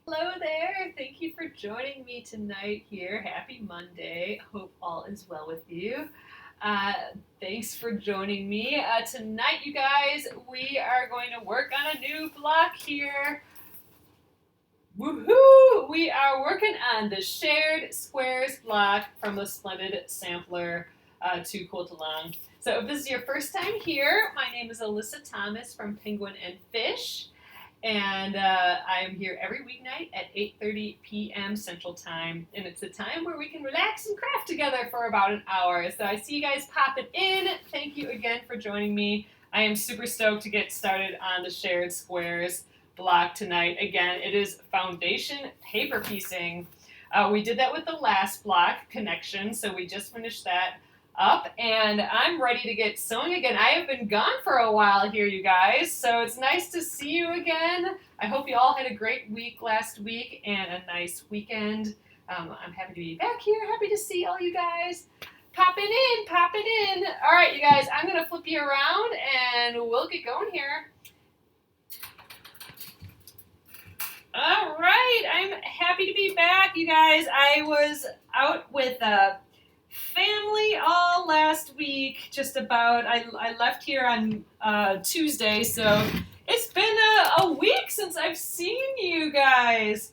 Hello there. Thank you for joining me tonight here. Happy Monday. Hope all is well with you. Uh, Thanks for joining me. Tonight, you guys, we are going to work on a new block here. Woohoo! We are working on the shared squares block from the Splendid Sampler to Quilt Along. So if this is your first time here, my name is Alyssa Thomas from Penguin and Fish. And I'm here every weeknight at 8:30 p.m. Central Time, and it's a time where we can relax and craft together for about an hour. So I see you guys popping in. Thank you again for joining me. I am super stoked to get started on the shared squares block tonight. Again, it is foundation paper piecing. We did that with the last block, connection, so we just finished that up, and I'm ready to get sewing again. I have been gone for a while here, you guys, so it's nice to see you again. I hope you all had a great week last week and a nice weekend. I'm happy to be back here. Happy to see all you guys. Popping in, popping in. All right, you guys, I'm going to flip you around and we'll get going here. All right, I'm happy to be back, you guys. I was out with family all last week, just about. I left here on Tuesday, so it's been a week since I've seen you guys.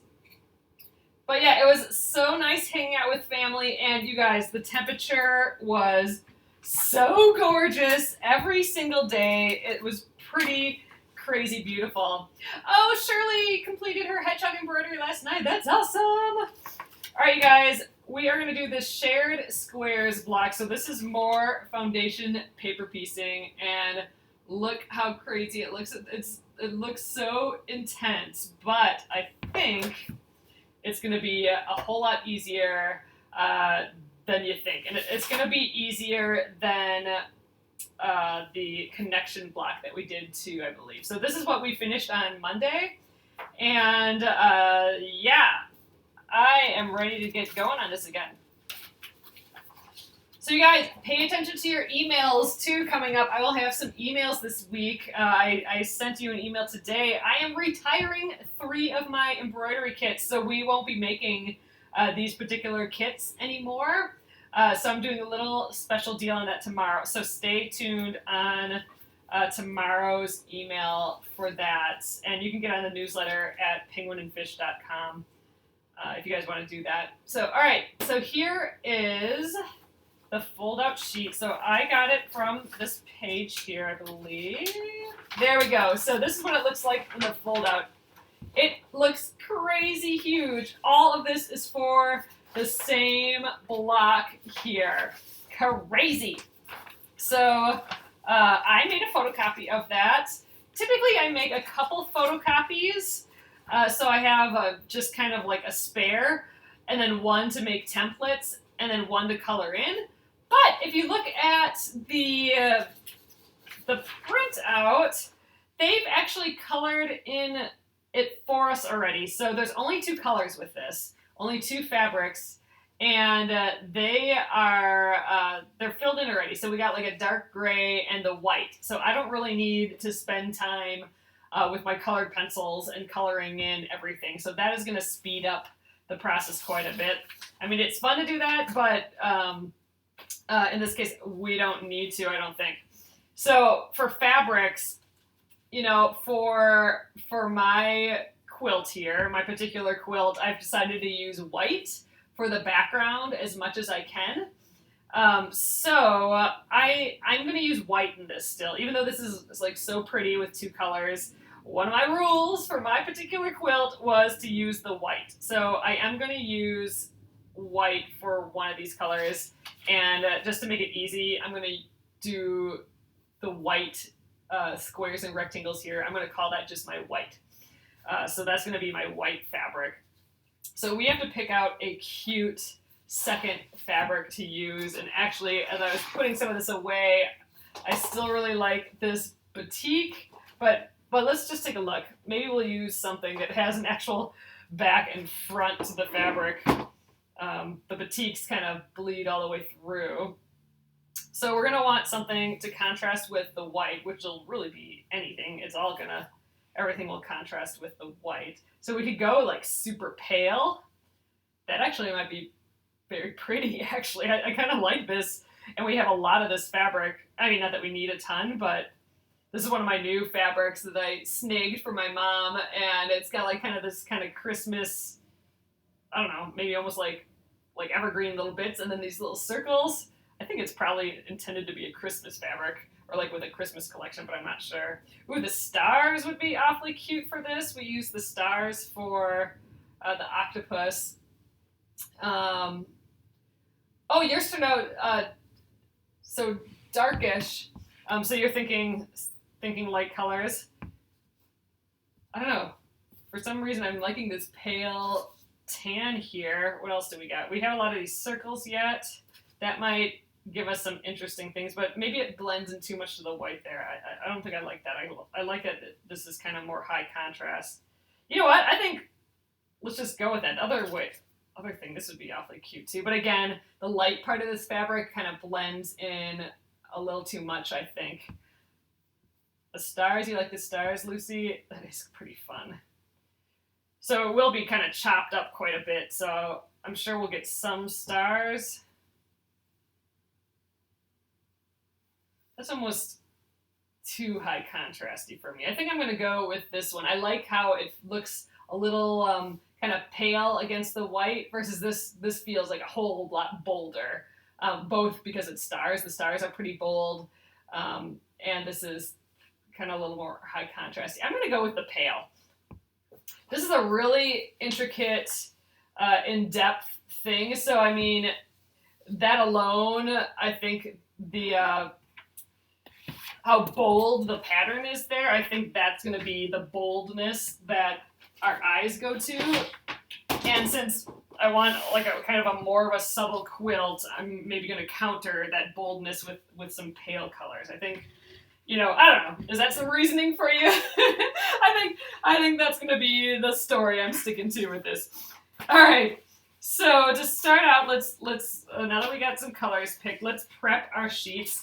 But yeah, it was so nice hanging out with family, and you guys, the temperature was so gorgeous every single day. It was pretty crazy beautiful. Oh, Shirley completed her hedgehog embroidery last night. That's awesome. All right, you guys, we are going to do this shared squares block. So this is more foundation paper piecing, and look how crazy it looks. It looks so intense, but I think it's going to be a whole lot easier than you think, and it's going to be easier than the connection block that we did too, I believe. So this is what we finished on Monday, and yeah, I am ready to get going on this again. So you guys, pay attention to your emails too coming up. I will have some emails this week. I sent you an email today. I am retiring 3 of my embroidery kits, so we won't be making these particular kits anymore. So I'm doing a little special deal on that tomorrow. So stay tuned on tomorrow's email for that. And you can get on the newsletter at penguinandfish.com if you guys want to do that. So, all right. So here is the fold-out sheet. So I got it from this page here, I believe. There we go. So this is what it looks like in the fold-out. It looks crazy huge. All of this is for the same block here. Crazy. So I made a photocopy of that. Typically I make a couple photocopies. So I have just kind of like a spare, and then one to make templates, and then one to color in. But if you look at the printout, they've actually colored in it for us already. So there's only 2 colors with this, only 2 fabrics, and they're filled in already. So we got like a dark gray and the white. So I don't really need to spend time with my colored pencils and coloring in everything. So that is going to speed up the process quite a bit. I mean, it's fun to do that, but in this case, we don't need to, I don't think. So for fabrics, you know, for my quilt here, my particular quilt, I've decided to use white for the background as much as I can. So I'm going to use white in this still, even though this is like so pretty with 2 colors. One of my rules for my particular quilt was to use the white. So I am going to use white for one of these colors, and just to make it easy, I'm going to do the white squares and rectangles here. I'm going to call that just my white. So that's going to be my white fabric. So we have to pick out a cute second fabric to use, and actually, as I was putting some of this away, I still really like this batik, but let's just take a look. Maybe we'll use something that has an actual back and front to the fabric. The batiks kind of bleed all the way through. So we're going to want something to contrast with the white, which will really be anything. It's all going to everything will contrast with the white. So we could go like super pale. That actually might be very pretty, actually. I kind of like this. And we have a lot of this fabric. I mean, not that we need a ton, but this is one of my new fabrics that I snagged for my mom. And it's got like kind of this kind of Christmas, I don't know, maybe almost like evergreen little bits and then these little circles. I think it's probably intended to be a Christmas fabric or like with a Christmas collection, but I'm not sure. Ooh, the stars would be awfully cute for this. We use the stars for the octopus. Oh, yours turned out so darkish. So you're thinking light colors. I don't know. For some reason, I'm liking this pale tan here. What else do we got? We have a lot of these circles yet. That might give us some interesting things, but maybe it blends in too much to the white there. I don't think I like that. I like that this is kind of more high contrast. You know what? I think let's just go with that. Other thing, this would be awfully cute too. But again, the light part of this fabric kind of blends in a little too much, I think. The stars, you like the stars, Lucy? That is pretty fun. So it will be kind of chopped up quite a bit, so I'm sure we'll get some stars. That's almost too high contrasty for me. I think I'm going to go with this one. I like how it looks a little kind of pale against the white versus this feels like a whole lot bolder, both because it's stars. The stars are pretty bold, and this is kind of a little more high contrast. I'm going to go with the pale. This is a really intricate, in-depth thing. So, I mean, that alone, I think how bold the pattern is there, I think that's going to be the boldness that our eyes go to. And since I want like a kind of a more of a subtle quilt, I'm maybe going to counter that boldness with some pale colors. I think, I don't know. Is that some reasoning for you? I think that's going to be the story I'm sticking to with this. All right. So to start out, let's now that we got some colors picked, let's prep our sheets.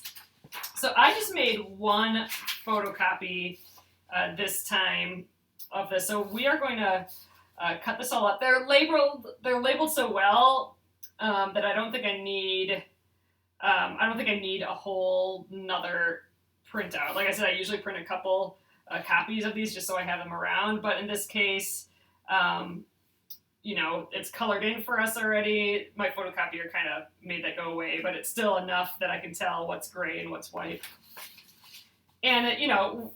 So I just made one photocopy this time of this. So we are going to cut this all up. They're labeled so well that I don't think I need a whole nother printout. Like I said, I usually print a couple copies of these just so I have them around. But in this case, it's colored in for us already. My photocopier kind of made that go away, but it's still enough that I can tell what's gray and what's white. And,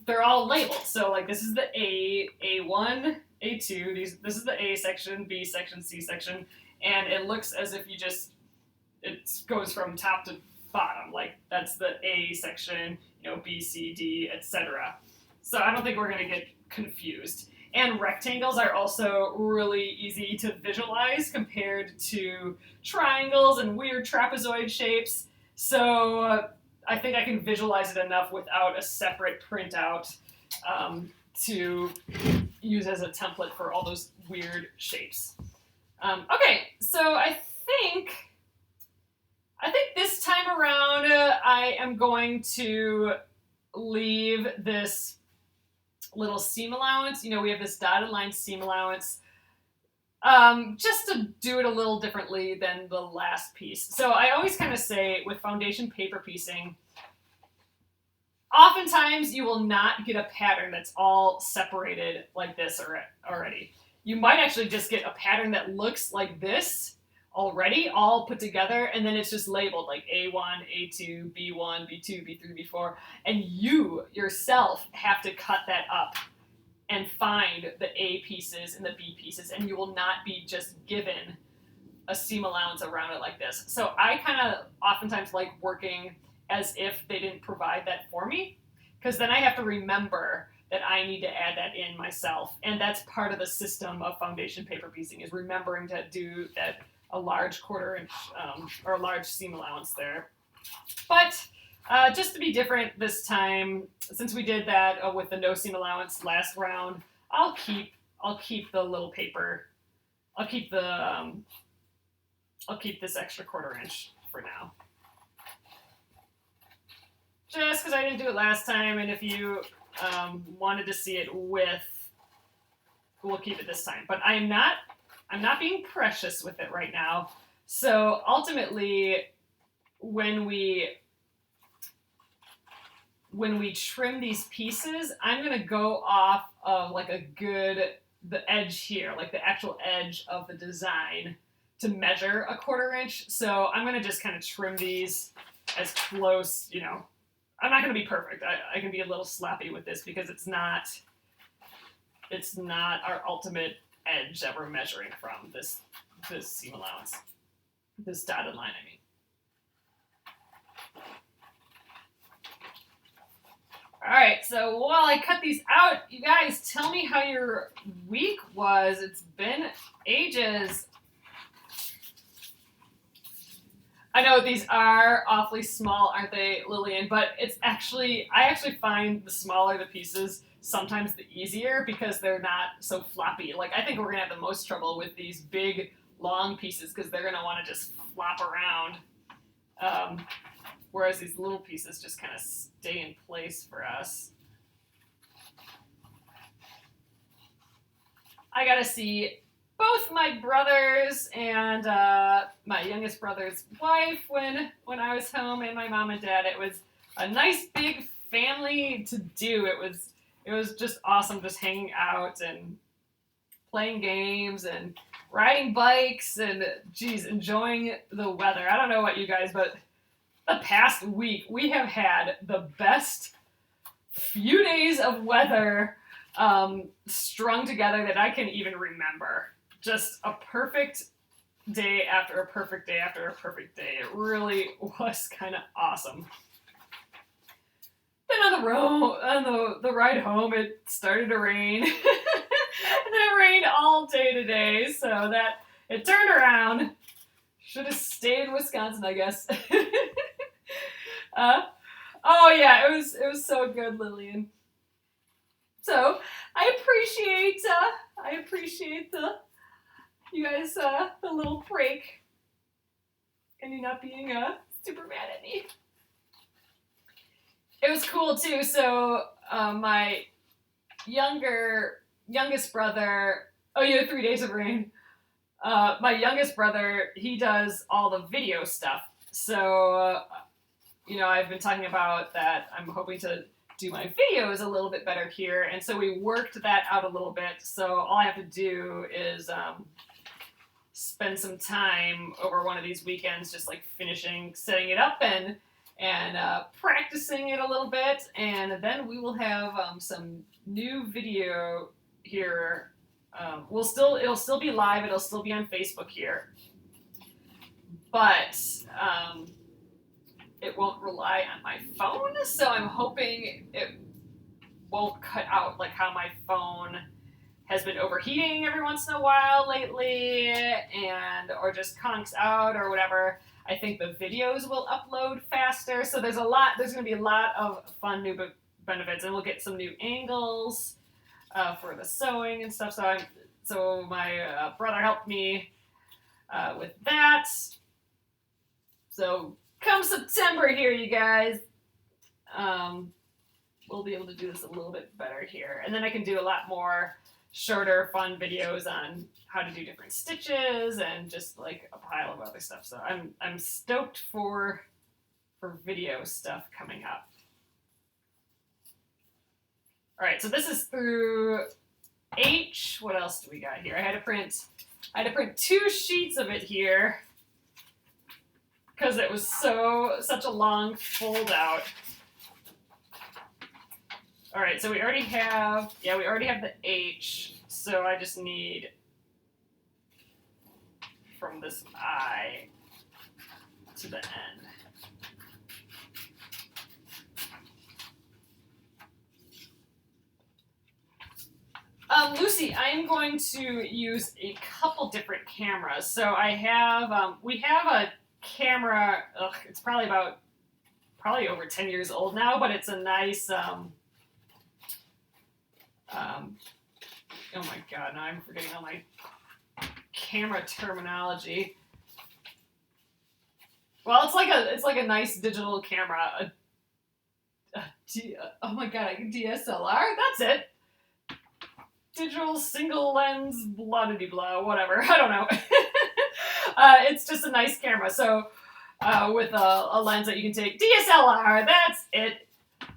they're all labeled. So, like, this is the A1, A2. This is the A section, B section, C section. And it looks as if it goes from top to bottom. Like, that's the A section, B, C, D, etc. So I don't think we're going to get confused. And rectangles are also really easy to visualize compared to triangles and weird trapezoid shapes. So I think I can visualize it enough without a separate printout to use as a template for all those weird shapes. Okay, so I think this time around I am going to leave this little seam allowance. We have this dotted line seam allowance just to do it a little differently than the last piece. So I always kind of say with foundation paper piecing, oftentimes you will not get a pattern that's all separated like this already. You might actually just get a pattern that looks like this already, all put together, and then it's just labeled like A1, A2, B1, B2, B3, B4, and you yourself have to cut that up and find the A pieces and the B pieces, and you will not be just given a seam allowance around it like this. So I kind of oftentimes like working as if they didn't provide that for me, because then I have to remember that I need to add that in myself, and that's part of the system of foundation paper piecing, is remembering to do that a large 1/4 inch or a large seam allowance there. But just to be different this time, since we did that with the no seam allowance last round, I'll keep the little paper. I'll keep this extra 1/4 inch for now. Just because I didn't do it last time, and if you wanted to see it with, we'll keep it this time. But I'm not being precious with it right now. So ultimately, when we trim these pieces, I'm gonna go off of like the edge here, like the actual edge of the design to measure a 1/4 inch. So I'm gonna just kind of trim these as close, you know, I'm not gonna be perfect. I can be a little sloppy with this because it's not our ultimate edge that we're measuring from, this seam allowance, this dotted line, I mean. All right, so while I cut these out, you guys tell me how your week was. It's been ages. I know these are awfully small, aren't they, Lillian? But it's actually, I actually find the smaller the pieces sometimes the easier because they're not so floppy. Like, I think we're gonna have the most trouble with these big, long pieces because they're gonna want to just flop around. Whereas these little pieces just kind of stay in place for us. I got to see both my brothers and my youngest brother's wife when I was home, and my mom and dad. It was a nice big family to do. It was just awesome, just hanging out and playing games and riding bikes and, geez, enjoying the weather. I don't know about you guys, but the past week we have had the best few days of weather strung together that I can even remember. Just a perfect day after a perfect day after a perfect day. It really was kind of awesome. Then on the ride home, it started to rain. And then it rained all day today, so that it turned around. Should have stayed in Wisconsin, I guess. Oh yeah, it was so good, Lillian. So I appreciate you guys the little break and you not being super mad at me. It was cool too. So my youngest brother. Oh, you had 3 days of rain. My youngest brother, he does all the video stuff. So you know, I've been talking about that. I'm hoping to do my videos a little bit better here, and so we worked that out a little bit. So all I have to do is spend some time over one of these weekends, just like setting it up and practicing it a little bit, and then we will have some new video here. It'll still be live. It'll still be on Facebook here, but it won't rely on my phone, so I'm hoping it won't cut out like how my phone has been overheating every once in a while lately, or just conks out or whatever. I think the videos will upload faster, so there's going to be a lot of fun new benefits, and we'll get some new angles for the sewing and stuff. So my brother helped me with that. So come September here, you guys, we'll be able to do this a little bit better here. And then I can do a lot more shorter, fun videos on how to do different stitches and just like a pile of other stuff. So I'm stoked for video stuff coming up. All right, so this is through H. What else do we got here? I had to print 2 sheets of it here because it was such a long fold out. All right, so we already have the H, so I just need from this I to the N. Lucy, I'm going to use a couple different cameras. So I have, we have a camera, it's probably over 10 years old now, but it's a nice, oh my God, now I'm forgetting all my camera terminology. Well, it's like a nice digital camera, oh my god, DSLR? That's it. Digital single lens, blah de blah, whatever. I don't know. It's just a nice camera. So with a lens that you can take. DSLR, that's it.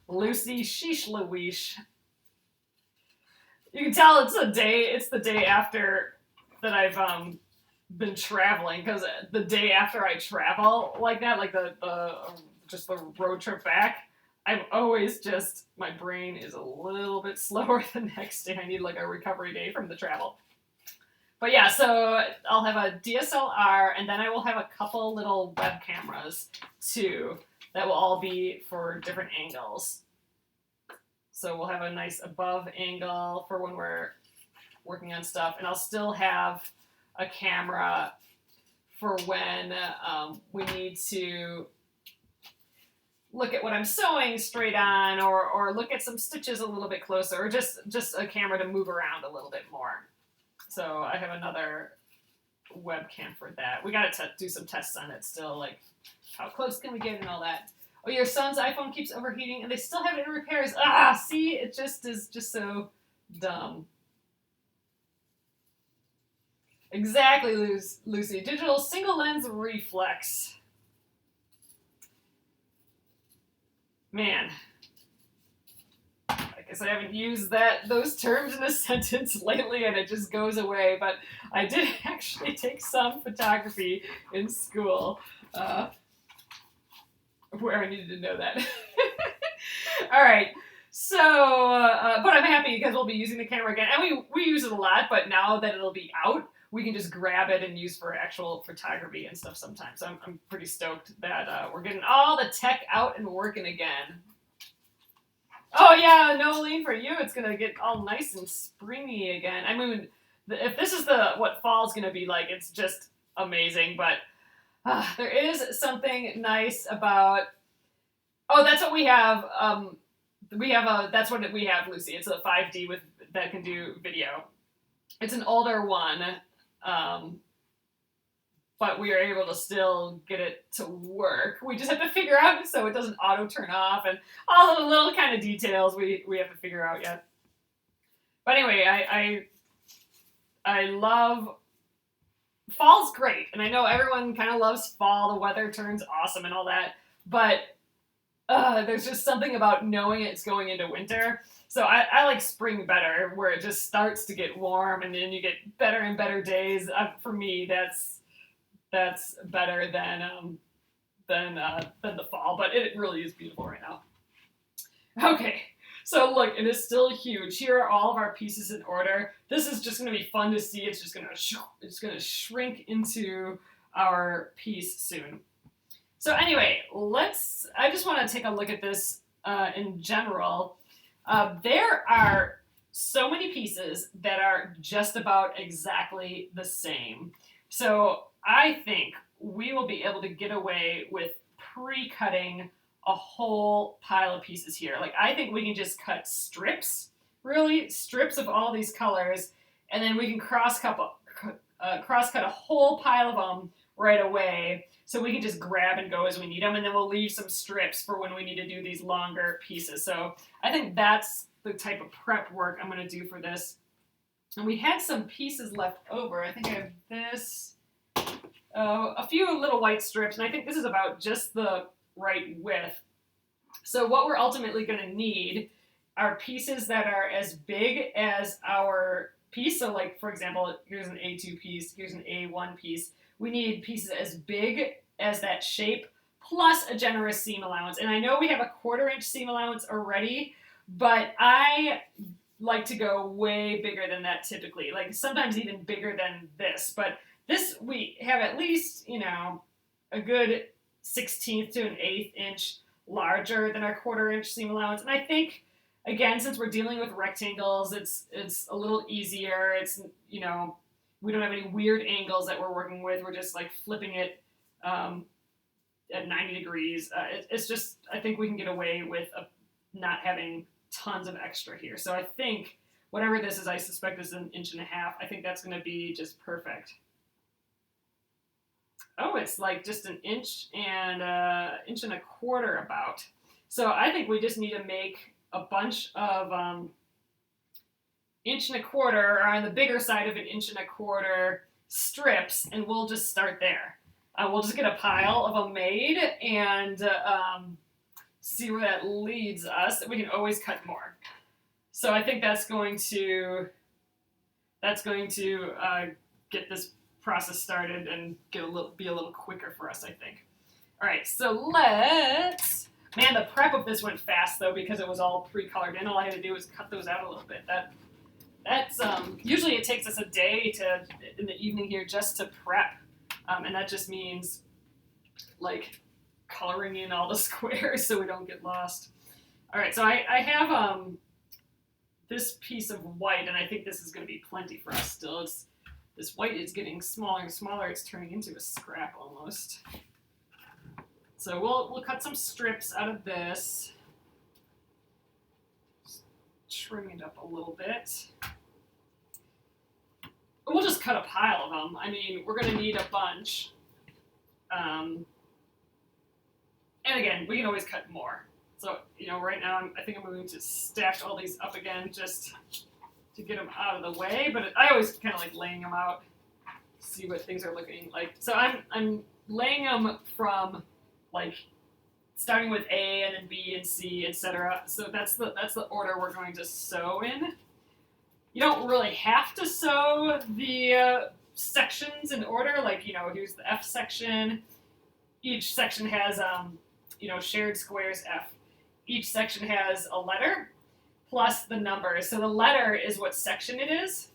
Lucy, sheesh Louise. You can tell it's the day after that I've been traveling, because the day after I travel like that, like the just the road trip back, I'm always just, my brain is a little bit slower the next day. I need like a recovery day from the travel. But yeah, so I'll have a DSLR, and then I will have a couple little web cameras too that will all be for different angles. So we'll have a nice above angle for when we're working on stuff, and I'll still have a camera for when we need to look at what I'm sewing straight on, or look at some stitches a little bit closer, or just a camera to move around a little bit more. So I have another webcam for that. We got to do some tests on it still, like how close can we get and all that. Oh, your son's iPhone keeps overheating and they still have it in repairs. Ah, see, it just is just so dumb. Exactly, Lucy. Digital single lens reflex. Man, I guess I haven't used those terms in a sentence lately, and it just goes away. But I did actually take some photography in school, where I needed to know that. All right. So, but I'm happy because we'll be using the camera again, and we use it a lot. But now that it'll be out, we can just grab it and use for actual photography and stuff sometimes. So I'm pretty stoked that we're getting all the tech out and working again. Oh yeah, Nolene, for you, it's gonna get all nice and springy again. I mean, if this is what fall's gonna be like, it's just amazing. But there is something nice about. Oh, that's what we have. That's what we have, Lucy. It's a 5D that can do video. It's an older one, but we are able to still get it to work. We just have to figure out so it doesn't auto turn off, and all the little kind of details we have to figure out yet. But anyway, I love fall's great, and I know everyone kind of loves fall. The weather turns awesome and all that, but there's just something about knowing it's going into winter. So I like spring better, where it just starts to get warm, and then you get better and better days. For me, that's better than the fall. But it really is beautiful right now. Okay, so look, it is still huge. Here are all of our pieces in order. This is just going to be fun to see. It's gonna shrink into our piece soon. So anyway, I just want to take a look at this in general. There are so many pieces that are just about exactly the same. So I think we will be able to get away with pre-cutting a whole pile of pieces here. Like, I think we can just cut strips of all these colors, and then we can cross-cut a whole pile of them right away. So we can just grab and go as we need them, and then we'll leave some strips for when we need to do these longer pieces. So I think that's the type of prep work I'm going to do for this. And we had some pieces left over. I think I have this, a few little white strips, and I think this is about just the right width. So what we're ultimately going to need are pieces that are as big as our piece. So like, for example, here's an A2 piece, here's an A1 piece. We need pieces as big as that shape, plus a generous seam allowance. And I know we have a 1/4 inch seam allowance already, but I like to go way bigger than that typically, like sometimes even bigger than this. But this, we have at least, a good 1/16 to an 1/8 inch larger than our 1/4 inch seam allowance. And I think, again, since we're dealing with rectangles, it's a little easier. It's, we don't have any weird angles that we're working with. We're just like flipping it at 90 degrees. It's just, I think we can get away with not having tons of extra here. So I think whatever this is, I suspect is 1.5 inches. I think that's going to be just perfect. Oh, it's like just 1 inch and 1.25 inches about. So I think we just need to make a bunch of 1.25 or on the bigger side of an 1.25 strips, and we'll just start there. We'll just get a pile of them made and see where that leads us. We can always cut more. So I think that's going to get this process started and be a little quicker for us, I think. All right, so let's. Man, the prep of this went fast though because it was all pre-colored in. All I had to do was cut those out a little bit. That's usually it takes us a day in the evening here just to prep, and that just means like coloring in all the squares so we don't get lost. All right, so I have this piece of white, and I think this is going to be plenty for us still. This white is getting smaller and smaller. It's turning into a scrap almost. So we'll cut some strips out of this. Just trim it up a little bit. We'll just cut a pile of them. I mean, we're going to need a bunch. And again, we can always cut more. So, right now I think I'm going to stack all these up again just to get them out of the way. But I always kind of like laying them out, see what things are looking like. So I'm laying them from like starting with A and then B and C, etc. So that's the order we're going to sew in. You don't really have to sew the sections in order. Like, here's the F section. Each section has, shared squares F. Each section has a letter plus the numbers. So the letter is what section it is.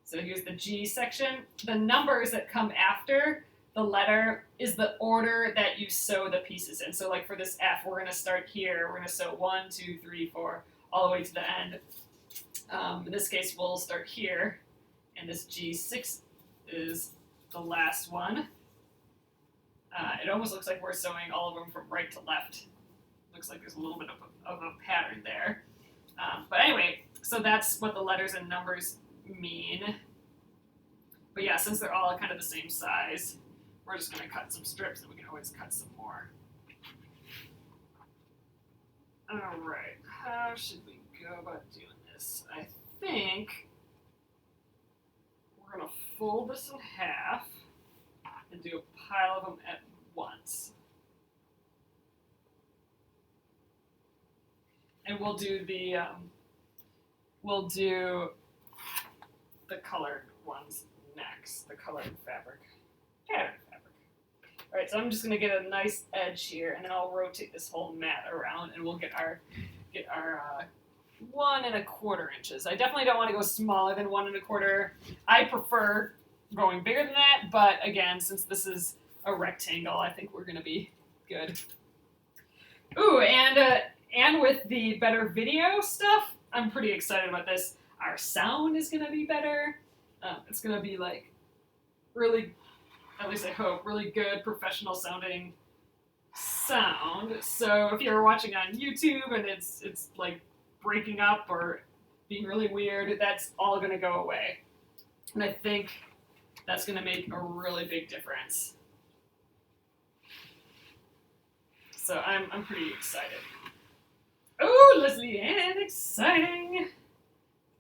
So here's the G section. The numbers that come after the letter is the order that you sew the pieces in. So like for this F, we're going to start here. We're going to sew 1, 2, 3, 4, all the way to the end. In this case, we'll start here. And this G6 is the last one. It almost looks like we're sewing all of them from right to left. Looks like there's a little bit of a pattern there. But anyway, so that's what the letters and numbers mean. But yeah, since they're all kind of the same size, we're just going to cut some strips, and we can always cut some more. All right, how should we go about doing this? I think we're going to fold this in half and do a pile of them at once. And we'll do the colored ones next, the colored fabric, pattern fabric. All right, so I'm just gonna get a nice edge here, and then I'll rotate this whole mat around, and we'll get our 1.25 inches. I definitely don't want to go smaller than 1.25. I prefer going bigger than that, but again, since this is a rectangle, I think we're gonna be good. Ooh, and with the better video stuff, I'm pretty excited about this. Our sound is gonna be better. It's gonna be like really, at least I hope, really good professional sounding sound. So if you're watching on YouTube and it's like breaking up or being really weird, that's all gonna go away. And I think that's gonna make a really big difference. So I'm pretty excited. Oh, Leslie Ann, exciting!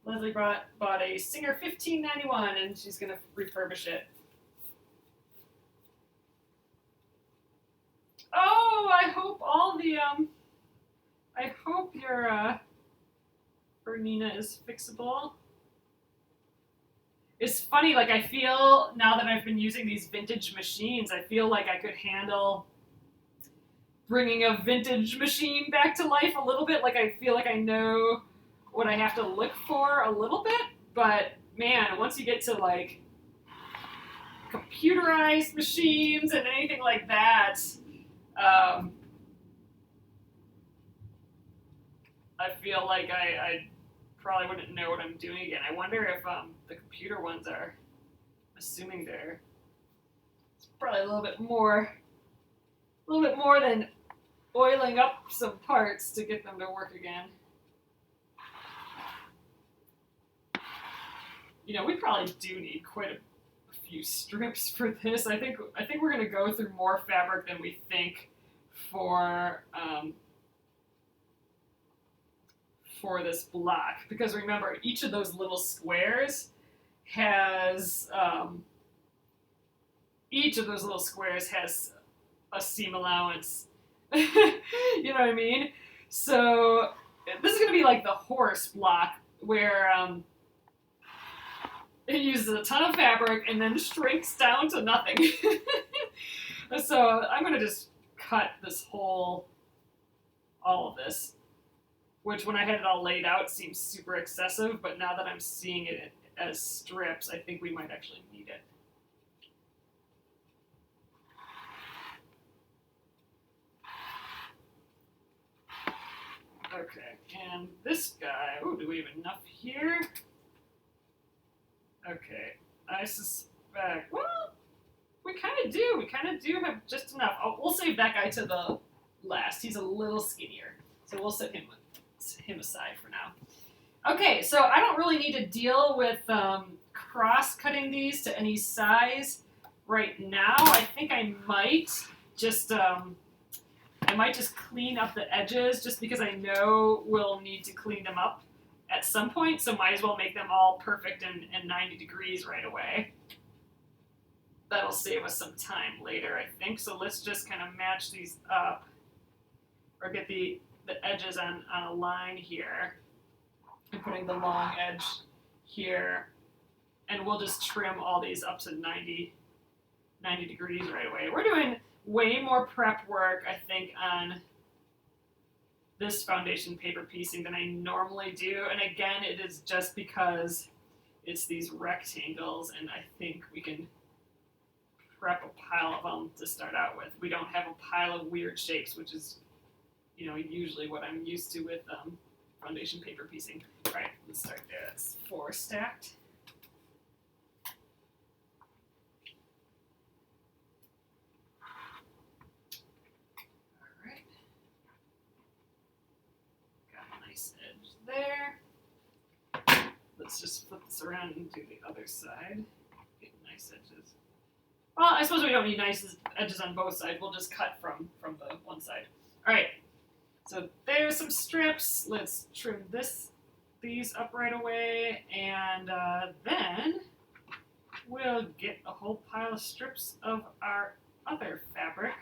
Leslie bought a Singer 1591, and she's gonna refurbish it. Oh, I hope all the I hope your Bernina is fixable. It's funny, like I feel now that I've been using these vintage machines, I feel like I could handle bringing a vintage machine back to life a little bit. Like I feel like I know what I have to look for a little bit, but man, once you get to like computerized machines and anything like that, I feel like I probably wouldn't know what I'm doing again. I wonder if the computer ones are assuming it's probably a little bit more than oiling up some parts to get them to work again. We probably do need quite a few strips for this. I think we're gonna go through more fabric than we think for for this block, because remember, each of those little squares has a seam allowance. You know what I mean? So this is going to be like the horse block, where it uses a ton of fabric and then shrinks down to nothing. So I'm going to just cut this all of this, which when I had it all laid out seems super excessive, but now that I'm seeing it as strips, I think we might actually need it. Okay, and this guy, oh, do we have enough here? Okay, I suspect, well, we kind of do have just enough. Oh, we'll save that guy to the last. He's a little skinnier, so we'll set him aside for now. Okay, so I don't really need to deal with cross-cutting these to any size right now. I think I might just clean up the edges, just because I know we'll need to clean them up at some point, so might as well make them all perfect and 90 degrees right away. That'll save us some time later, I think. So let's just kind of match these up, or get the edges on a line here. I'm putting the long edge here, and we'll just trim all these up to 90 degrees right away. We're doing way more prep work, I think, on this foundation paper piecing than I normally do. And again, it is just because it's these rectangles, and I think we can prep a pile of them to start out with. We don't have a pile of weird shapes, which is, you know, usually what I'm used to with foundation paper piecing. All right, let's start there. That's 4 stacked. All right. Got a nice edge there. Let's just flip this around and do the other side. Get nice edges. Well, I suppose we don't need nice edges on both sides. We'll just cut from the one side. All right. So there's some strips. Let's trim these up right away, and then we'll get a whole pile of strips of our other fabric.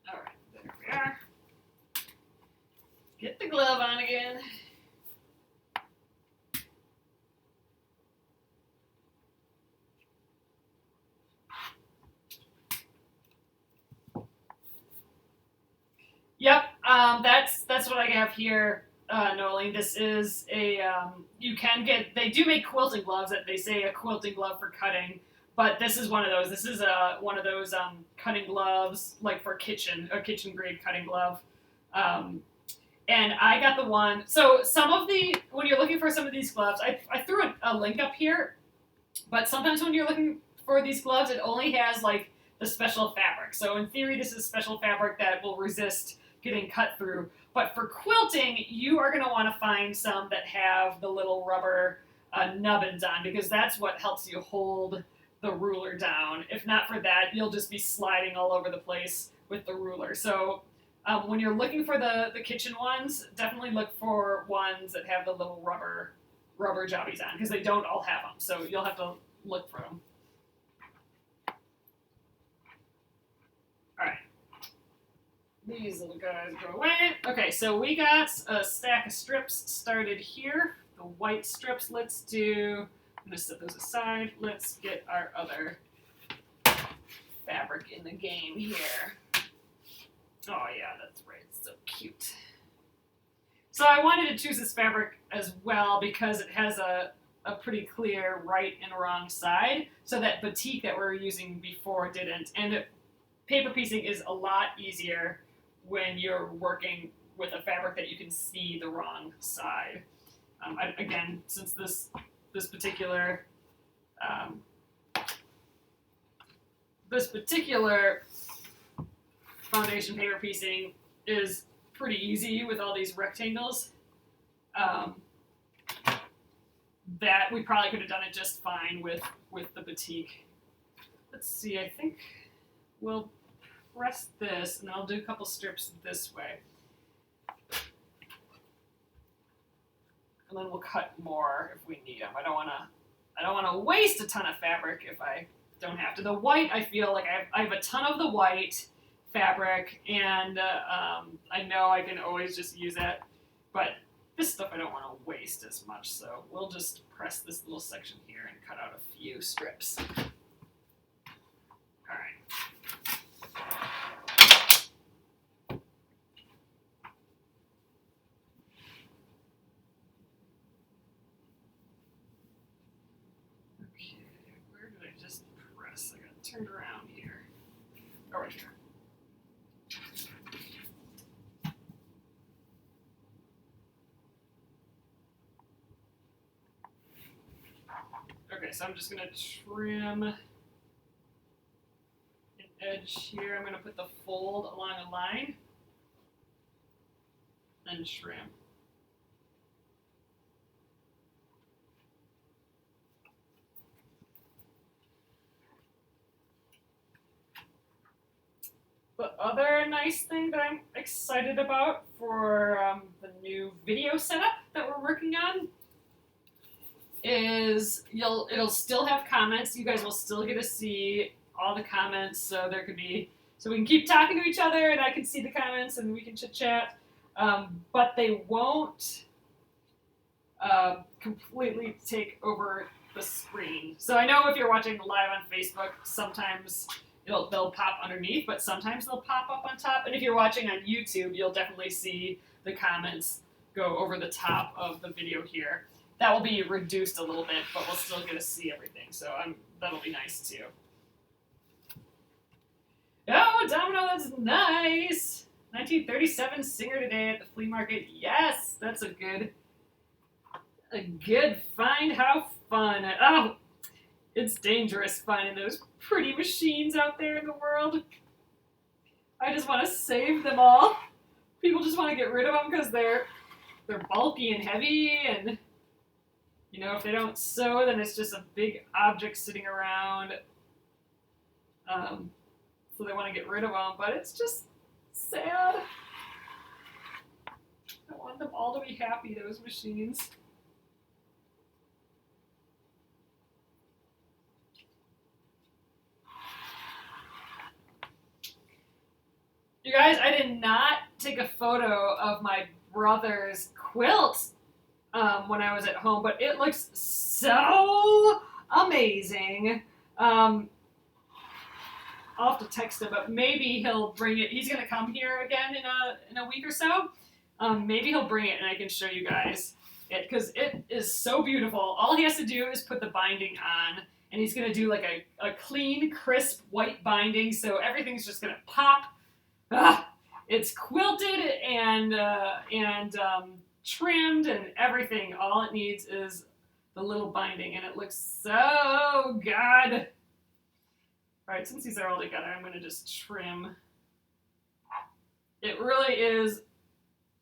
All right, there we are. Get the glove on again. Yep, that's what I have here, Nolene. This is a, you can get, they do make quilting gloves that they say a quilting glove for cutting, but this is one of those. This is one of those cutting gloves, like for a kitchen grade cutting glove. And I got the one, so when you're looking for some of these gloves, I threw a link up here, but sometimes when you're looking for these gloves, it only has like the special fabric. So in theory, this is special fabric that will resist getting cut through. But for quilting, you are going to want to find some that have the little rubber nubbins on, because that's what helps you hold the ruler down. If not for that, you'll just be sliding all over the place with the ruler. So when you're looking for the kitchen ones, definitely look for ones that have the little rubber jobbies on, because they don't all have them. So you'll have to look for them. All right. These little guys go away. Okay, so we got a stack of strips started here. The white strips, I'm going to set those aside. Let's get our other fabric in the game here. Oh yeah, that's right, it's so cute. So I wanted to choose this fabric as well because it has a pretty clear right and wrong side, so that batik that we were using before didn't. And paper piecing is a lot easier when you're working with a fabric that you can see the wrong side. Again, since this particular foundation paper piecing is pretty easy with all these rectangles, Um, that we probably could have done it just fine with the batik. Let's see, I think we'll press this, and I'll do a couple strips this way. And then we'll cut more if we need them. I don't want to waste a ton of fabric if I don't have to. The white, I feel like I have a ton of the white fabric, and I know I can always just use that, but this stuff I don't want to waste as much, so we'll just press this little section here and cut out a few strips. All right. Okay, where did I just press? I got turned around here. Oh, right here. Okay, so I'm just going to trim an edge here. I'm going to put the fold along a line and trim. The other nice thing that I'm excited about for the new video setup that we're working on is it'll still have comments. You guys will still get to see all the comments, so we can keep talking to each other, and I can see the comments, and we can chit chat. But they won't completely take over the screen. So I know if you're watching live on Facebook, sometimes they'll pop underneath, but sometimes they'll pop up on top. And if you're watching on YouTube, you'll definitely see the comments go over the top of the video here. That will be reduced a little bit, but we'll still get to see everything. So that'll be nice too. Oh, Domino, that's nice. 1937 Singer today at the flea market. Yes, that's a good find. How fun. Oh, it's dangerous finding those pretty machines out there in the world. I just want to save them all. People just want to get rid of them because they're bulky and heavy, and you know, if they don't sew, then it's just a big object sitting around. So they want to get rid of them, but it's just sad. I want them all to be happy, those machines. You guys, I did not take a photo of my brother's quilt when I was at home, but it looks so amazing. I'll have to text him, but maybe he'll bring it. He's going to come here again in a week or so. Maybe he'll bring it and I can show you guys it, because it is so beautiful. All he has to do is put the binding on, and he's going to do like a clean, crisp white binding, so everything's just going to pop. It's quilted and trimmed and everything. All it needs is the little binding, and it looks so good. All right, since these are all together, I'm going to just trim. It really is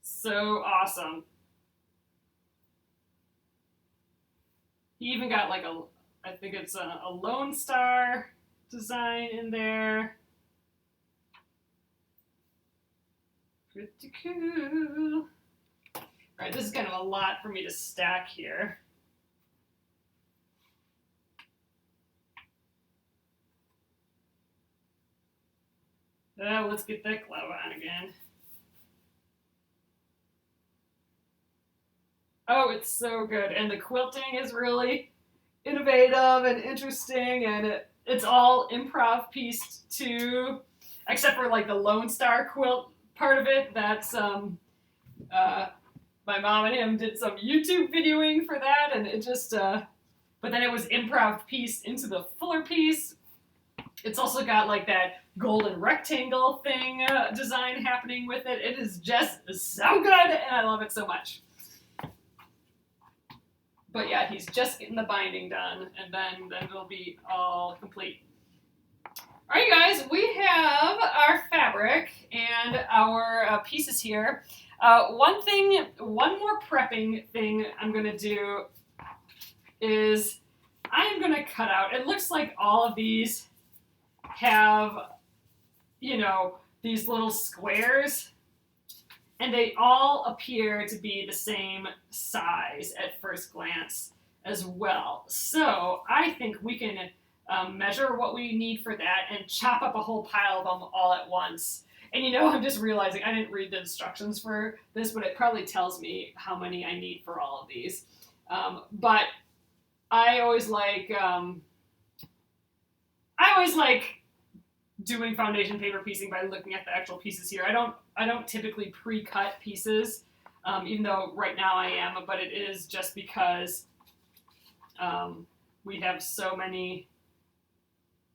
so awesome. He even got like I think it's a Lone Star design in there. Pretty cool. All right, this is kind of a lot for me to stack here. Let's get that glove on again. Oh, it's so good. And the quilting is really innovative and interesting, and it's all improv pieced too, except for like the Lone Star quilt part of it. That's my mom and him did some YouTube videoing for that, and it just but then it was improv pieced into the fuller piece. It's also got like that golden rectangle thing design happening with it. It is just so good, and I love it so much. But yeah, he's just getting the binding done, and then it'll be all complete. All right, guys, we have our fabric and our pieces here. One more prepping thing I'm going to do is I am going to cut out, it looks like all of these have, you know, these little squares, and they all appear to be the same size at first glance as well. So I think we can measure what we need for that and chop up a whole pile of them all at once. And you know, I'm just realizing I didn't read the instructions for this, but it probably tells me how many I need for all of these. But I always like doing foundation paper piecing by looking at the actual pieces here. I don't typically pre-cut pieces, even though right now I am, but it is just because we have so many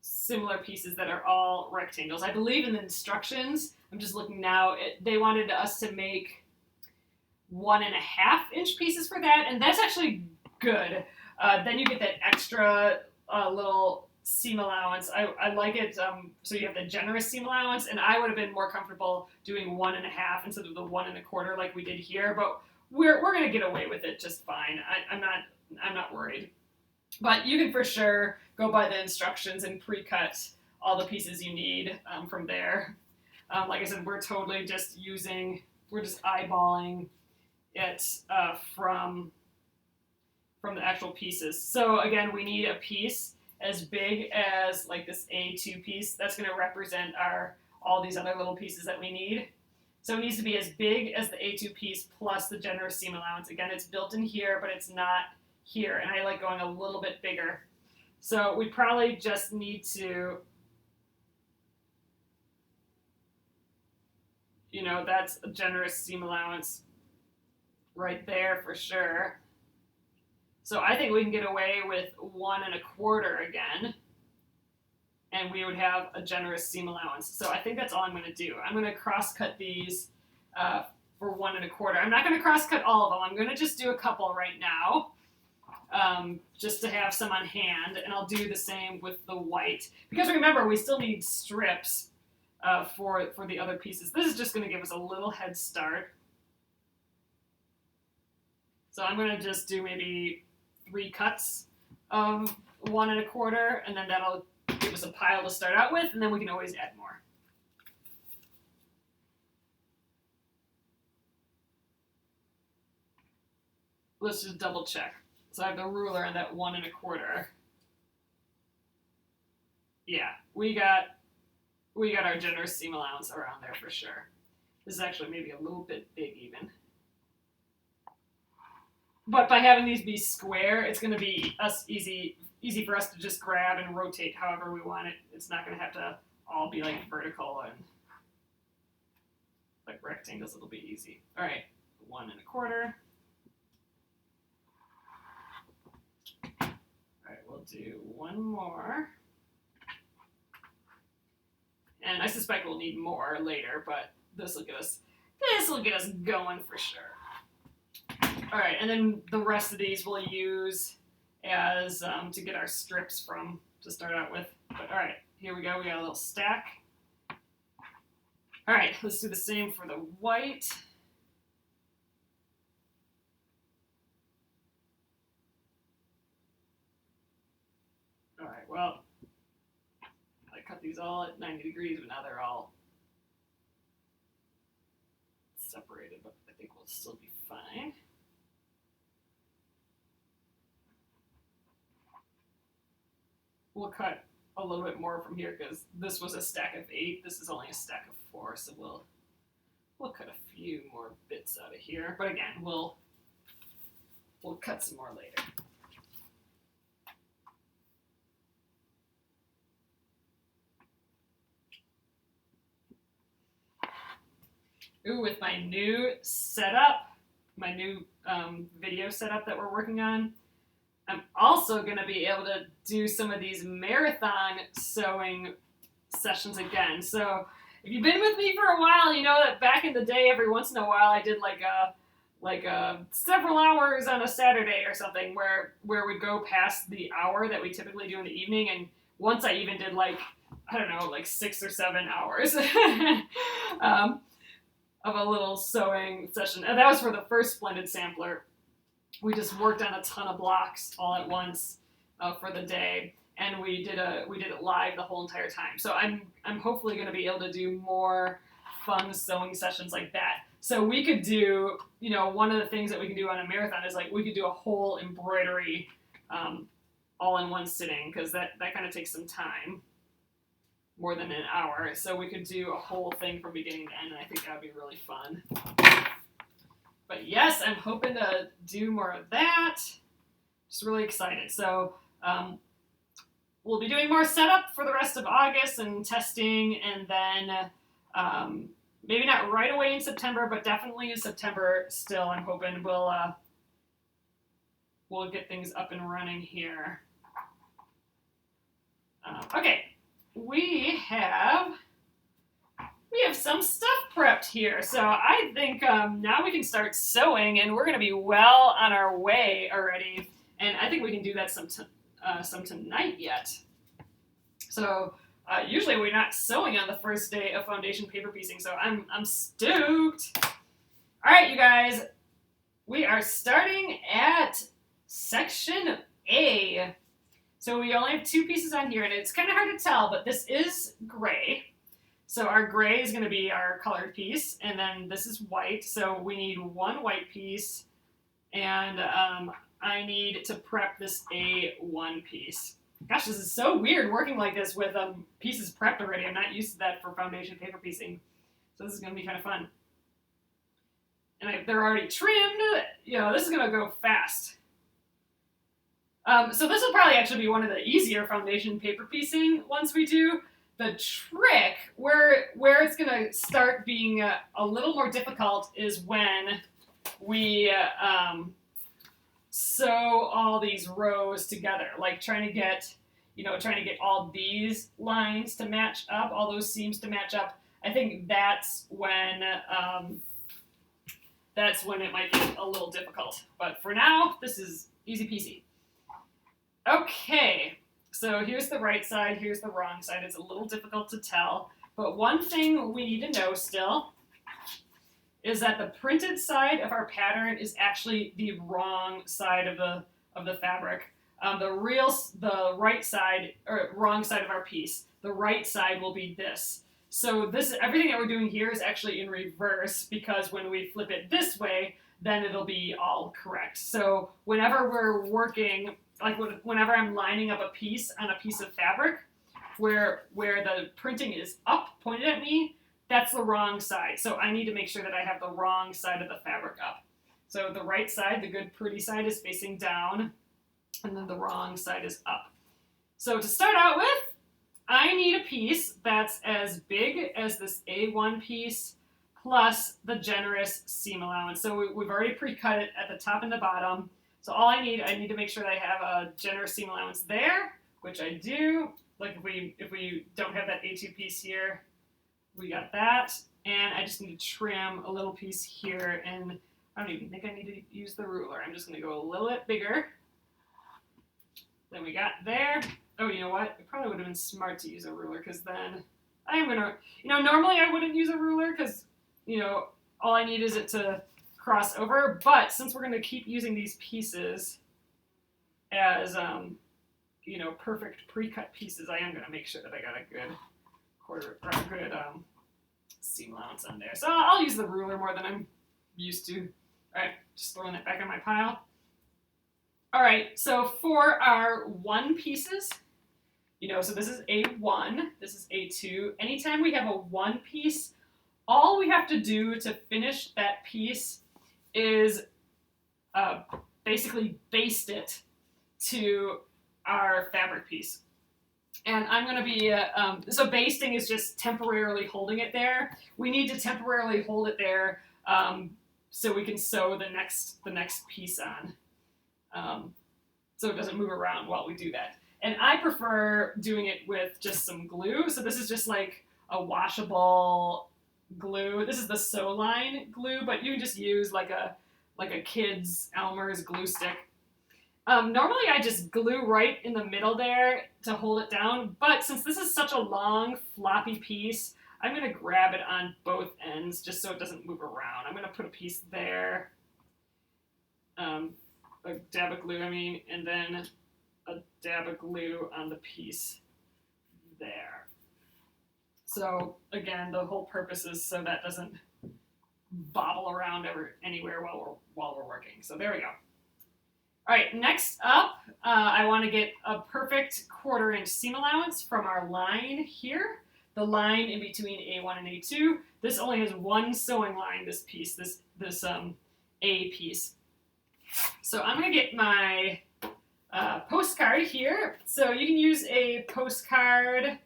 similar pieces that are all rectangles. I believe in the instructions, I'm just looking now, they wanted us to make 1.5 inch pieces for that, and that's actually good. Then you get that extra little seam allowance. I like it, so you have the generous seam allowance, and I would have been more comfortable doing 1.5 instead of the 1.25 like we did here, but we're gonna get away with it just fine. I'm not worried. But you can for sure go by the instructions and pre-cut all the pieces you need from there. Like I said, we're totally just eyeballing it from the actual pieces. So again, we need a piece as big as like this A2 piece. That's going to represent all these other little pieces that we need. So it needs to be as big as the A2 piece plus the generous seam allowance. Again, it's built in here, but it's not here, and I like going a little bit bigger. So we probably just need to, you know, that's a generous seam allowance right there for sure. So I think we can get away with 1.25 again, and we would have a generous seam allowance. So I think that's all I'm going to do. I'm going to cross-cut these for 1.25. I'm not going to cross-cut all of them. I'm going to just do a couple right now, just to have some on hand, and I'll do the same with the white. Because remember, we still need strips for the other pieces. This is just going to give us a little head start. So I'm going to just do maybe 3 cuts of 1.25, and then that'll give us a pile to start out with, and then we can always add more. Let's just double check. So I have the ruler and that 1.25. Yeah, we got our generous seam allowance around there for sure. This is actually maybe a little bit big even. But by having these be square, it's going to be easy for us to just grab and rotate however we want it. It's not going to have to all be like vertical and like rectangles. It'll be easy. All right, 1.25. All right, we'll do one more. And I suspect we'll need more later, but this will get us going for sure. All right, and then the rest of these we'll use as to get our strips from to start out with. But all right, here we go. We got a little stack. All right, let's do the same for the white. All right, well, I cut these all at 90 degrees, but now they're all separated, but I think we'll still be fine. We'll cut a little bit more from here because this was a stack of 8. This is only a stack of 4, so we'll cut a few more bits out of here. But again, we'll cut some more later. Ooh, with my new setup, my new video setup that we're working on, I'm also going to be able to do some of these marathon sewing sessions again. So if you've been with me for a while, you know that back in the day, every once in a while, I did like several hours on a Saturday or something where we'd go past the hour that we typically do in the evening. And once I even did like 6 or 7 hours. of a little sewing session. And that was for the first Splendid Sampler. We just worked on a ton of blocks all at once for the day, and we did it live the whole entire time. So I'm hopefully going to be able to do more fun sewing sessions like that. So we could do, one of the things that we can do on a marathon is like we could do a whole embroidery all in one sitting, because that kind of takes some time, more than an hour. So we could do a whole thing from beginning to end, and I think that would be really fun. But yes, I'm hoping to do more of that. Just really excited. So we'll be doing more setup for the rest of August and testing, and then maybe not right away in September, but definitely in September still. I'm hoping we'll get things up and running here. Okay, we have some stuff prepped here, so I think now we can start sewing, and we're going to be well on our way already, and I think we can do that some tonight yet. So usually we're not sewing on the first day of foundation paper piecing, so I'm stoked. All right, you guys, we are starting at section A. So we only have 2 pieces on here, and it's kind of hard to tell, but this is gray. So our gray is going to be our colored piece, and then this is white. So we need 1 white piece, and I need to prep this A1 piece. Gosh, this is so weird working like this with pieces prepped already. I'm not used to that for foundation paper piecing. So this is going to be kind of fun. And they're already trimmed. This is going to go fast. So this will probably actually be one of the easier foundation paper piecing ones we do. The trick, where it's going to start being a little more difficult, is when we sew all these rows together, like trying to get all these lines to match up, all those seams to match up. I think that's when it might be a little difficult. But for now, this is easy peasy. Okay, so here's the right side, here's the wrong side. It's a little difficult to tell, but one thing we need to know still is that the printed side of our pattern is actually the wrong side of the fabric. The right side, or wrong side of our piece, the right side will be this. So everything that we're doing here is actually in reverse, because when we flip it this way, then it'll be all correct. So whenever we're working, like whenever I'm lining up a piece on a piece of fabric, where the printing is up, pointed at me, that's the wrong side. So I need to make sure that I have the wrong side of the fabric up. So the right side, the good pretty side, is facing down, and then the wrong side is up. So to start out with, I need a piece that's as big as this A1 piece plus the generous seam allowance. So we've already pre-cut it at the top and the bottom. So all I need to make sure that I have a generous seam allowance there, which I do. Like if we don't have that A2 piece here, we got that. And I just need to trim a little piece here, and I don't even think I need to use the ruler. I'm just going to go a little bit bigger than we got there. Oh, you know what? It probably would have been smart to use a ruler, because then I'm going to, normally I wouldn't use a ruler because, all I need is it to cross over. But since we're going to keep using these pieces as, perfect pre-cut pieces, I am going to make sure that I got a good seam allowance on there. So I'll use the ruler more than I'm used to. All right, just throwing that back on my pile. All right, so for our 1 pieces, so this is A1, this is A2. Anytime we have a 1 piece, all we have to do to finish that piece is basically baste it to our fabric piece. And I'm going to be, so basting is just temporarily holding it there. We need to temporarily hold it there so we can sew the next piece on. So it doesn't move around while we do that. And I prefer doing it with just some glue. So this is just like a washable glue. This is the Sew Line glue, but you can just use like a kid's Elmer's glue stick. Normally I just glue right in the middle there to hold it down, but since this is such a long floppy piece, I'm going to grab it on both ends just so it doesn't move around. I'm going to put a piece there, a dab of glue, and then a dab of glue on the piece there. So again, the whole purpose is so that doesn't bobble around anywhere while we're working. So there we go. All right, next up, I want to get a perfect 1/4 inch seam allowance from our line here. The line in between A1 and A2. This only has one sewing line, this piece, this A piece. So I'm going to get my postcard here. So you can use a postcard,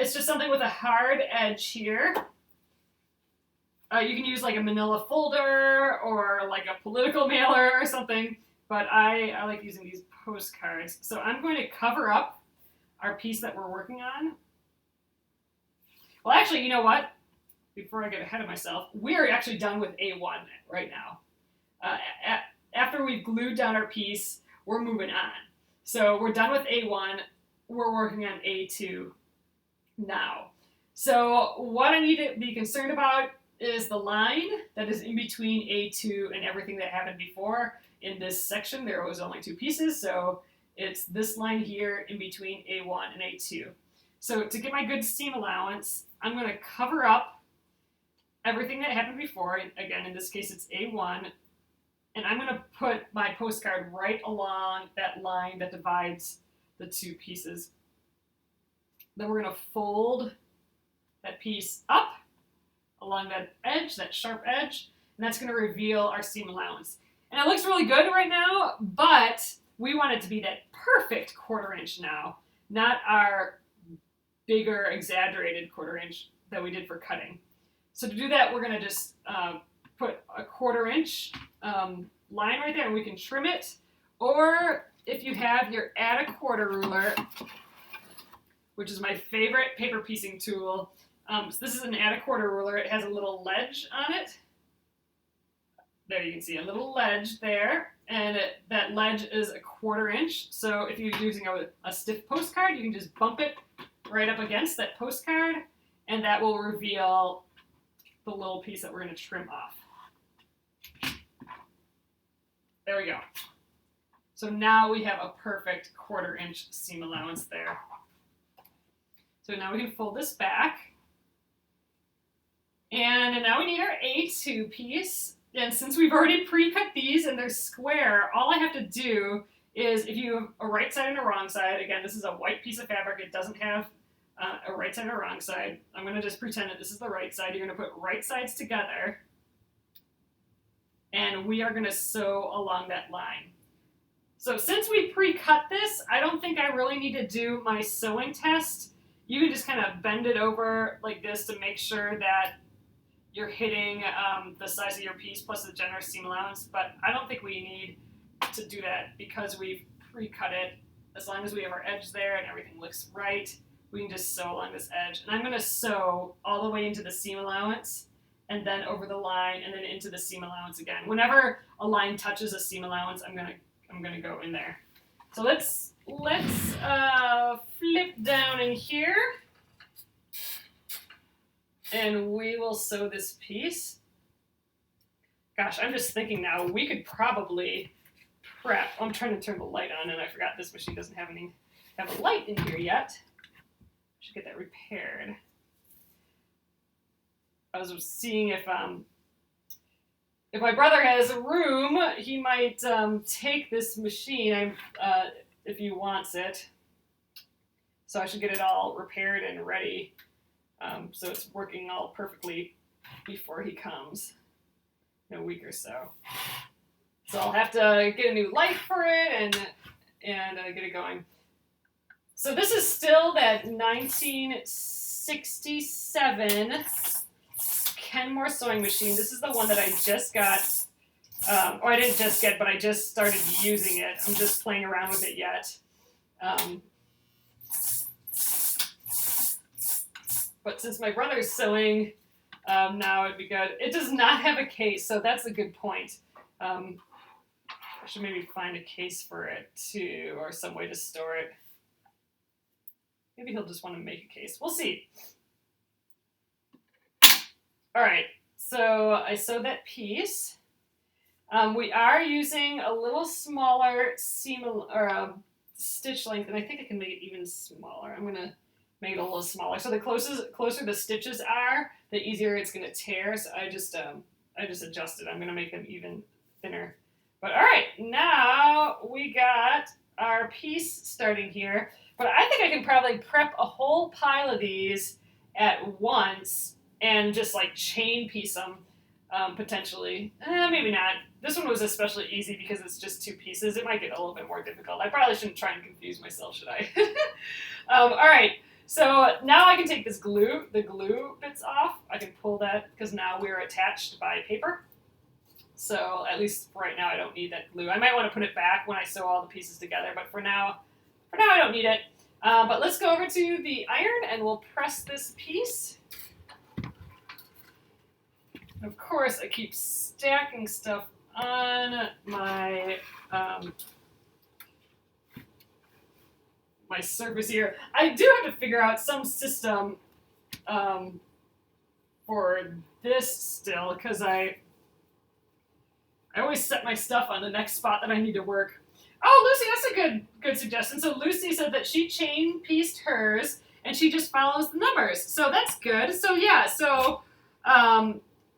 it's just something with a hard edge here. You can use like a manila folder or like a political mailer or something, but I like using these postcards. So I'm going to cover up our piece that we're working on. Well, actually, you know what? Before I get ahead of myself, we're actually done with A1 right now. After we've glued down our piece, we're moving on. So we're done with A1. We're working on A2 now. So what I need to be concerned about is the line that is in between A2 and everything that happened before. In this section, there was only 2 pieces, so it's this line here in between A1 and A2. So to get my good seam allowance, I'm going to cover up everything that happened before. Again, in this case, it's A1. And I'm going to put my postcard right along that line that divides the 2 pieces. Then we're going to fold that piece up along that edge, that sharp edge, and that's going to reveal our seam allowance. And it looks really good right now, but we want it to be that perfect 1/4 inch now, not our bigger, exaggerated 1/4 inch that we did for cutting. So to do that, we're going to just put a 1/4 inch line right there, and we can trim it. Or if you have your add a 1/4 ruler, which is my favorite paper piecing tool. So this is an add a 1/4 ruler. It has a little ledge on it. There you can see a little ledge there, and that ledge is a 1/4 inch. So if you're using a stiff postcard, you can just bump it right up against that postcard, and that will reveal the little piece that we're going to trim off. There we go. So now we have a perfect 1/4 inch seam allowance there. So now we can fold this back. And now we need our A2 piece. And since we've already pre-cut these and they're square, all I have to do is, if you have a right side and a wrong side, again, this is a white piece of fabric. It doesn't have a right side and a wrong side. I'm going to just pretend that this is the right side. You're going to put right sides together. And we are going to sew along that line. So since we pre-cut this, I don't think I really need to do my sewing test. You can just kind of bend it over like this to make sure that you're hitting the size of your piece plus the generous seam allowance, but I don't think we need to do that because we've pre-cut it. As long as we have our edge there and everything looks right, we can just sew along this edge. And I'm going to sew all the way into the seam allowance and then over the line and then into the seam allowance again. Whenever a line touches a seam allowance, I'm gonna go in there. So let's flip down in here. And we will sew this piece. Gosh, I'm just thinking now, we could probably prep. I'm trying to turn the light on, and I forgot this machine doesn't have a light in here yet. Should get that repaired. I was seeing if my brother has a room, he might take this machine if he wants it. So I should get it all repaired and ready. So it's working all perfectly before he comes in a week or so. So I'll have to get a new light for it and get it going. So this is still that 1967 Kenmore sewing machine. This is the one that I just got. Or I didn't just get, but I just started using it. I'm just playing around with it yet. But since my brother's sewing, now it'd be good. It does not have a case, so that's a good point. I should maybe find a case for it too, or some way to store it. Maybe he'll just want to make a case. We'll see. All right, so I sewed that piece. We are using a little smaller seam or stitch length, and I think I can make it even smaller. I'm gonna make it a little smaller. So the closer the stitches are, the easier it's gonna tear. So I just adjusted. I'm gonna make them even thinner. But all right, now we got our piece starting here. But I think I can probably prep a whole pile of these at once and just like chain piece them potentially. Maybe not. This one was especially easy because it's just 2 pieces. It might get a little bit more difficult. I probably shouldn't try and confuse myself, should I? All right, so now I can take the glue bits off. I can pull that because now we're attached by paper. So at least for right now, I don't need that glue. I might want to put it back when I sew all the pieces together, but for now I don't need it. But let's go over to the iron and we'll press this piece. Of course, I keep stacking stuff on my my surface here. I do have to figure out some system for this still, because I always set my stuff on the next spot that I need to work. Oh, Lucy, that's a good suggestion. So Lucy said that she chain pieced hers and she just follows the numbers. So that's good. So yeah, so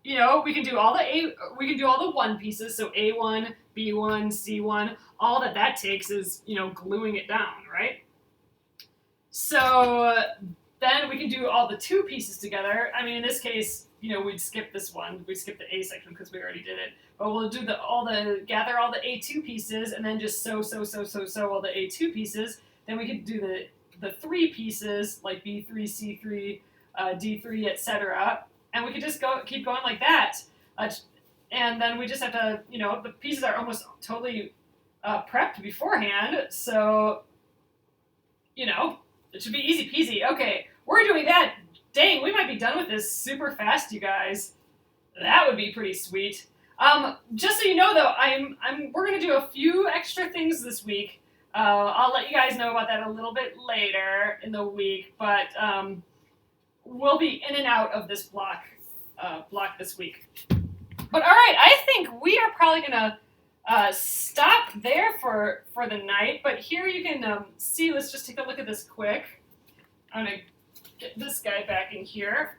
you know, we can do all the 1 pieces. So A1, B1, C1. All that takes is, you know, gluing it down, right? So then we can do all the 2 pieces together. I mean, in this case, you know, we'd skip this one. We'd skip the A section because we already did it. But we'll do gather all the A2 pieces and then just sew all the A2 pieces. Then we could do the 3 pieces like B3, C3, D3, etc. And we could just keep going like that. And then we just have to, you know, the pieces are almost totally prepped beforehand. So, you know, it should be easy peasy. Okay, we're doing that. Dang, we might be done with this super fast, you guys. That would be pretty sweet. Just so you know, though, we're gonna do a few extra things this week. I'll let you guys know about that a little bit later in the week, but we'll be in and out of this block this week. But all right, I think we are probably gonna stop there for the night. But here you can see. Let's just take a look at this quick. I'm gonna get this guy back in here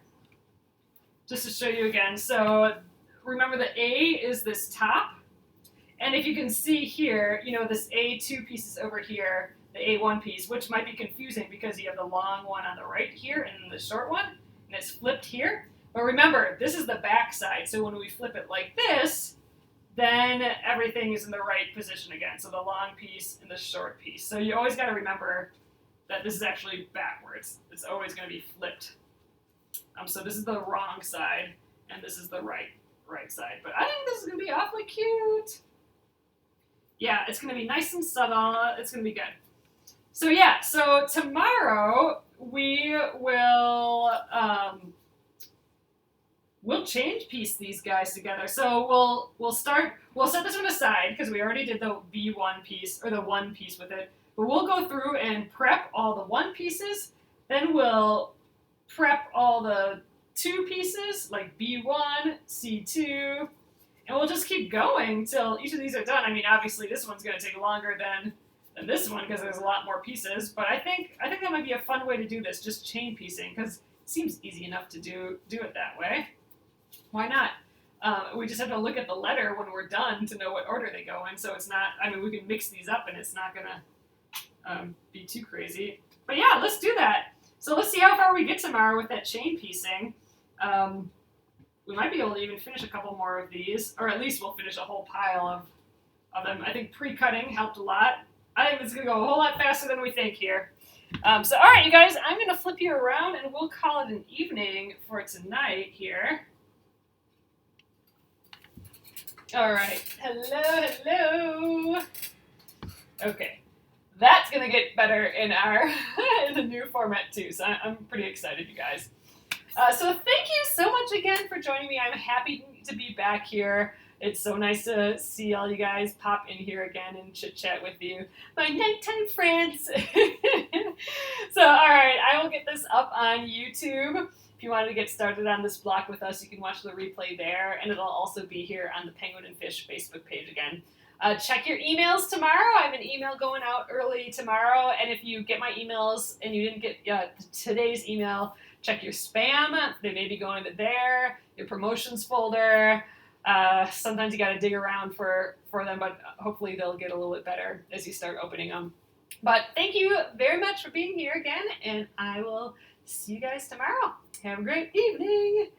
just to show you again. So remember, the A is this top, and if you can see here, you know, this A2 piece is over here, the A1 piece, which might be confusing because you have the long one on the right here and then the short one, and it's flipped here. But remember, this is the back side, so when we flip it like this, then everything is in the right position again. So the long piece and the short piece. So you always got to remember that this is actually backwards. It's always going to be flipped. So this is the wrong side, and this is the right side. But I think this is going to be awfully cute. Yeah, it's going to be nice and subtle. It's going to be good. So yeah, so tomorrow we will we'll change piece these guys together. So we'll set this one aside because we already did the B1 piece or the 1 piece with it. But we'll go through and prep all the 1 pieces. Then we'll prep all the 2 pieces like B1, C2, and we'll just keep going till each of these are done. I mean, obviously this one's going to take longer than this one because there's a lot more pieces. But I think that might be a fun way to do this, just chain piecing, because it seems easy enough to do it that way. Why not? We just have to look at the letter when we're done to know what order they go in. So it's not. I mean, we can mix these up and it's not gonna be too crazy. But yeah, let's do that. So let's see how far we get tomorrow with that chain piecing. We might be able to even finish a couple more of these, or at least we'll finish a whole pile of them. I think pre-cutting helped a lot. I think it's going to go a whole lot faster than we think here. So all right, you guys, I'm going to flip you around and we'll call it an evening for tonight here. All right, hello. Okay, that's going to get better in in the new format too, so I'm pretty excited, you guys. So thank you so much again for joining me. I'm happy to be back here. It's so nice to see all you guys pop in here again and chit-chat with you. My nighttime friends. So, all right, I will get this up on YouTube. If you wanted to get started on this block with us, you can watch the replay there, and it'll also be here on the Penguin and Fish Facebook page again. Check your emails tomorrow. I have an email going out early tomorrow, and if you get my emails and you didn't get today's email, check your spam. They may be going to there, your promotions folder. Sometimes you got to dig around for them, but hopefully they'll get a little bit better as you start opening them. But thank you very much for being here again, and I will see you guys tomorrow. Have a great evening.